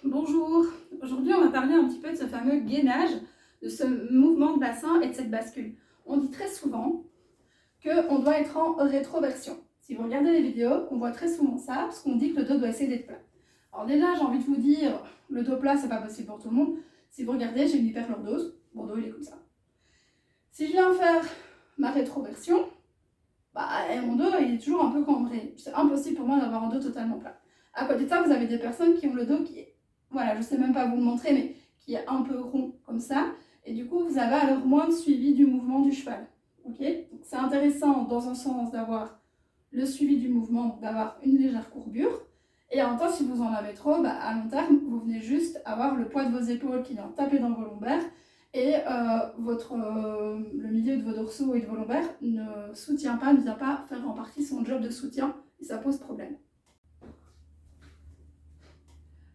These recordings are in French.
Bonjour, aujourd'hui on va parler un petit peu de ce fameux gainage, de ce mouvement de bassin et de cette bascule. On dit très souvent qu'on doit être en rétroversion. Si vous regardez les vidéos, on voit très souvent ça, parce qu'on dit que le dos doit essayer d'être plat. Alors déjà, j'ai envie de vous dire, le dos plat, c'est pas possible pour tout le monde. Si vous regardez, j'ai une hyperlordose, mon dos il est comme ça. Si je viens faire ma rétroversion, mon dos il est toujours un peu cambré. C'est impossible pour moi d'avoir un dos totalement plat. À côté de ça, vous avez des personnes qui ont le dos qui est, voilà, je sais même pas vous le montrer, mais qui est un peu rond comme ça. Et du coup, vous avez alors moins de suivi du mouvement du cheval. Okay, donc c'est intéressant dans un sens d'avoir le suivi du mouvement, d'avoir une légère courbure. Et en même temps, si vous en avez trop, à long terme, vous venez juste avoir le poids de vos épaules qui vient taper dans vos lombaires et le milieu de vos dorsaux et de vos lombaires ne soutient pas, ne vient pas faire en partie son job de soutien et ça pose problème.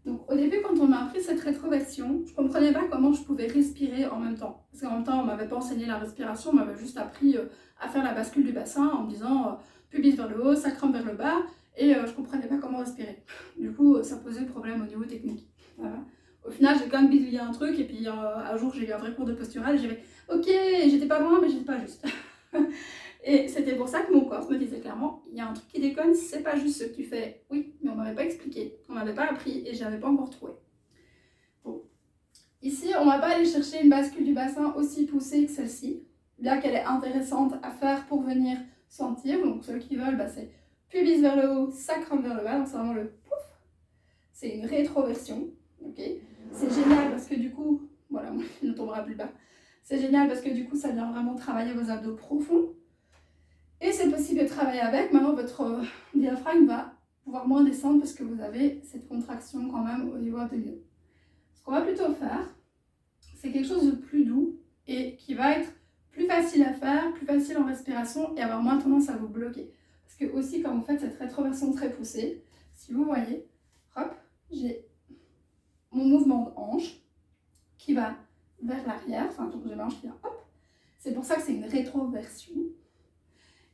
Donc au début, quand on m'a appris cette rétroversion, je ne comprenais pas comment je pouvais respirer en même temps. Parce qu'en même temps, on ne m'avait pas enseigné la respiration, on m'avait juste appris à faire la bascule du bassin en me disant pubis vers le haut, sacrum vers le bas, et je ne comprenais pas comment respirer. Du coup, ça posait problème au niveau technique. Voilà. Au final, j'ai quand même bidouillé un truc, et puis un jour, j'ai eu un vrai cours de postural, et j'ai fait ok, j'étais pas loin, mais j'étais pas juste. Et c'était pour ça que mon corps me disait clairement, il y a un truc qui déconne, c'est pas juste ce que tu fais. Oui, mais on m'avait pas expliqué, on m'avait pas appris et j'avais pas encore trouvé. Bon. Ici, on va pas aller chercher une bascule du bassin aussi poussée que celle-ci, bien qu'elle est intéressante à faire pour venir sentir. Donc ceux qui veulent, c'est pubis vers le haut, sacrum vers le bas, donc c'est vraiment le pouf. C'est une rétroversion, ok. C'est génial parce que du coup, voilà, il ne tombera plus bas. C'est génial parce que du coup, ça vient vraiment travailler vos abdos profonds. Et c'est possible de travailler avec. Maintenant, votre diaphragme va pouvoir moins descendre parce que vous avez cette contraction quand même au niveau abdominal. Ce qu'on va plutôt faire, c'est quelque chose de plus doux et qui va être plus facile à faire, plus facile en respiration et avoir moins tendance à vous bloquer. Parce que aussi, quand vous faites cette rétroversion très poussée, si vous voyez, hop, j'ai mon mouvement de hanche qui va vers l'arrière, enfin, donc j'ai ma hanche qui va hop. C'est pour ça que c'est une rétroversion.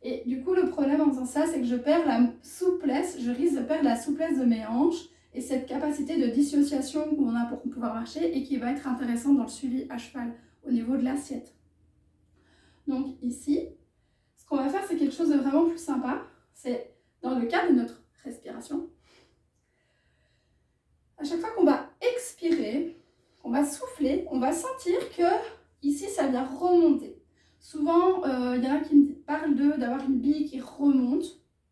Et du coup, le problème en faisant ça, c'est que je perds la souplesse, je risque de perdre la souplesse de mes hanches et cette capacité de dissociation qu'on a pour pouvoir marcher et qui va être intéressante dans le suivi à cheval au niveau de l'assiette. Donc ici, ce qu'on va faire, c'est quelque chose de vraiment plus sympa. C'est dans le cadre de notre respiration. À chaque fois qu'on va expirer, qu'on va souffler, on va sentir que ici, ça vient remonter. Souvent, il y en a qui me parlent d'avoir une bille qui remonte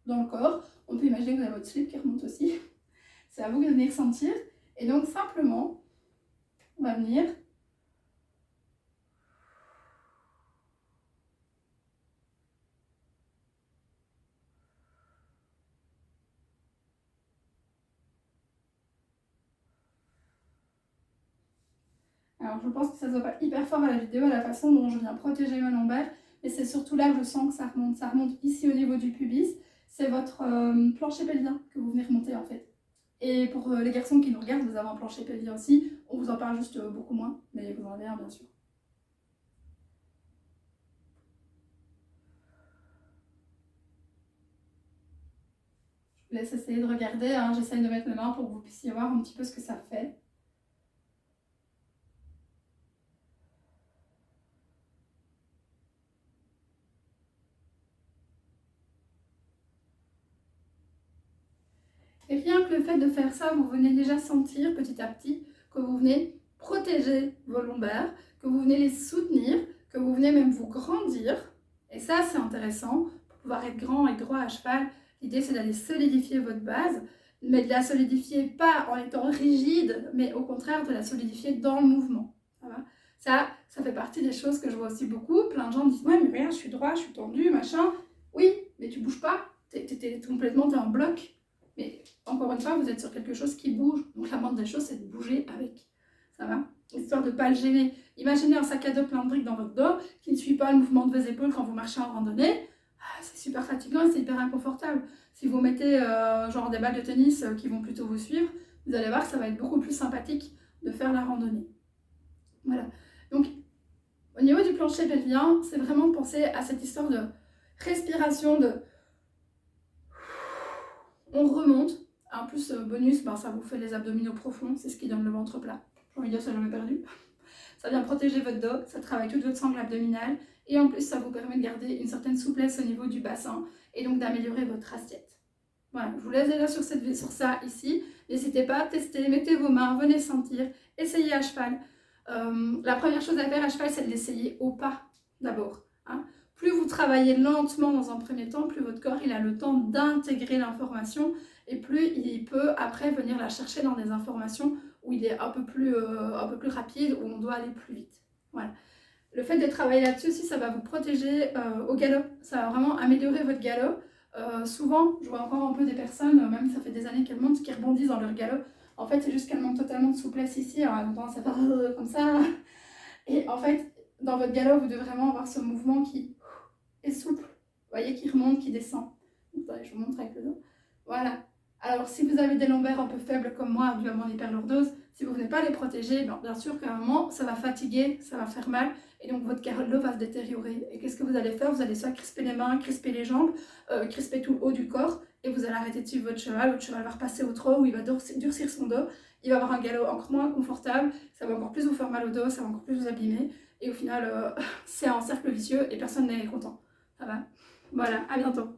dans le corps. On peut imaginer que vous avez votre slip qui remonte aussi. C'est à vous de venir sentir. Et donc, simplement, on va venir. Alors, je pense que ça ne se voit pas hyper fort à la vidéo, à la façon dont je viens protéger ma lombaire. Mais c'est surtout là que je sens que ça remonte. Ça remonte ici au niveau du pubis. C'est votre plancher pelvien que vous venez remonter en fait. Et pour les garçons qui nous regardent, vous avez un plancher pelvien aussi. On vous en parle juste beaucoup moins, mais vous en avez un bien sûr. Je vous laisse essayer de regarder. Hein. J'essaye de mettre mes mains pour que vous puissiez voir un petit peu ce que ça fait. Et rien que le fait de faire ça, vous venez déjà sentir petit à petit que vous venez protéger vos lombaires, que vous venez les soutenir, que vous venez même vous grandir. Et ça, c'est intéressant. Pour pouvoir être grand et droit à cheval, l'idée, c'est d'aller solidifier votre base, mais de la solidifier pas en étant rigide, mais au contraire de la solidifier dans le mouvement. Ça fait partie des choses que je vois aussi beaucoup. Plein de gens me disent « Ouais, mais regarde, je suis droit, je suis tendu, machin. » Oui, mais tu bouges pas. T'es en bloc. Mais encore une fois, vous êtes sur quelque chose qui bouge. Donc la moindre des choses, c'est de bouger avec. Ça va? Histoire de ne pas le gêner. Imaginez un sac à dos plein de briques dans votre dos qui ne suit pas le mouvement de vos épaules quand vous marchez en randonnée. C'est super fatigant et c'est hyper inconfortable. Si vous mettez genre des balles de tennis qui vont plutôt vous suivre, vous allez voir que ça va être beaucoup plus sympathique de faire la randonnée. Voilà. Donc, au niveau du plancher pelvien, c'est vraiment de penser à cette histoire de respiration, de... On remonte En plus, bonus, ben, ça vous fait les abdominaux profonds, c'est ce qui donne le ventre plat. J'ai envie de dire, ça jamais perdu. Ça vient protéger votre dos, ça travaille toute votre sangle abdominale et en plus ça vous permet de garder une certaine souplesse au niveau du bassin et donc d'améliorer votre assiette. Voilà, je vous laisse déjà sur ça ici. N'hésitez pas à tester, mettez vos mains, venez sentir, essayez à cheval. La première chose à faire à cheval, c'est de l'essayer au pas d'abord. Hein. Plus vous travaillez lentement dans un premier temps, plus votre corps il a le temps d'intégrer l'information et plus il peut après venir la chercher dans des informations où il est un peu plus rapide, où on doit aller plus vite. Voilà. Le fait de travailler là-dessus aussi, ça va vous protéger au galop. Ça va vraiment améliorer votre galop. Souvent, je vois encore un peu des personnes, même ça fait des années qu'elles montent, qui rebondissent dans leur galop. En fait, c'est juste qu'elles manquent totalement de souplesse ici. Alors, elles ont tendance à faire comme ça. Et en fait, dans votre galop, vous devez vraiment avoir ce mouvement qui est souple. Vous voyez, qui remonte, qui descend. Attendez, je vous montre avec le dos. Voilà. Alors, si vous avez des lombaires un peu faibles comme moi, dû à mon hyperlordose, si vous ne venez pas les protéger, bien sûr qu'à un moment, ça va fatiguer, ça va faire mal, et donc votre galop va se détériorer. Et qu'est-ce que vous allez faire? Vous allez soit crisper les mains, crisper les jambes, crisper tout le haut du corps, et vous allez arrêter de suivre votre cheval va repasser au trot, où il va durcir son dos, il va avoir un galop encore moins confortable, ça va encore plus vous faire mal au dos, ça va encore plus vous abîmer, et au final, c'est un cercle vicieux, et personne n'est content. Ça va? Voilà, à bientôt.